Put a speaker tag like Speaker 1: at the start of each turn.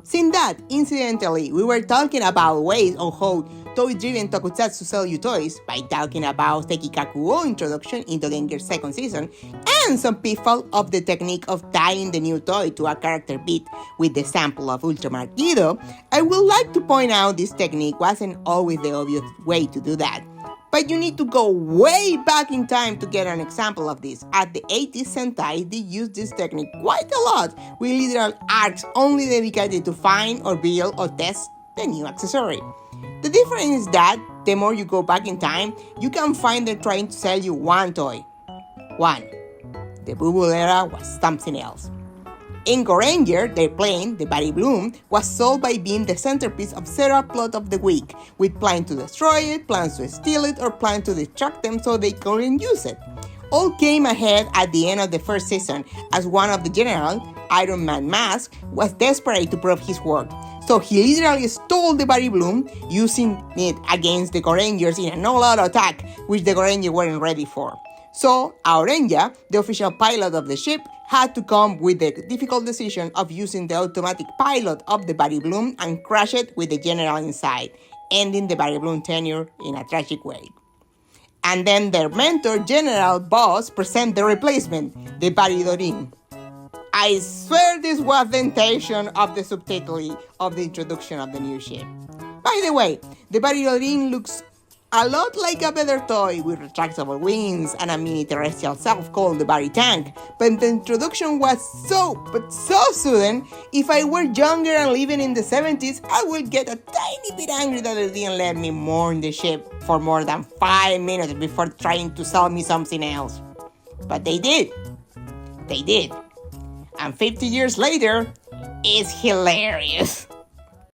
Speaker 1: Since that, incidentally, we were talking about ways on how toy-driven tokusatsu sell you toys by talking about Sekikakuo introduction into Gorengers' second season and some pitfall of the technique of tying the new toy to a character beat with the sample of Ultramark Guido. I would like to point out this technique wasn't always the obvious way to do that. But you need to go way back in time to get an example of this. At the 80s Sentai, they used this technique quite a lot, with literal arcs only dedicated to find or build or test the new accessory. The difference is that the more you go back in time, you can find them trying to sell you one toy. One. The Boo Boo era was something else. In Gorenger, their plane, the Body Bloom, was sold by being the centerpiece of several plots of the week, with plans to destroy it, plans to steal it, or plans to distract them so they couldn't use it. All came ahead at the end of the first season, as one of the general, Iron Man Mask, was desperate to prove his worth. So he literally stole the Body Bloom, using it against the Gorengers in an all-out attack, which the Gorengers weren't ready for. So, Aurenja, the official pilot of the ship, had to come with the difficult decision of using the automatic pilot of the Body Bloom and crash it with the general inside, ending the Body Bloom tenure in a tragic way. And then their mentor, General Boss, present the replacement, the Body Dorin. I swear this was the intention of the subtitle of the introduction of the new ship. By the way, the Body Dorin looks a lot like a better toy with retractable wings and a mini terrestrial self called the Body Tank, but the introduction was so sudden. If I were younger and living in the 70s, I would get a tiny bit angry that they didn't let me mourn the ship for more than 5 minutes before trying to sell me something else. But they did. They did. And 50 years later, it's hilarious.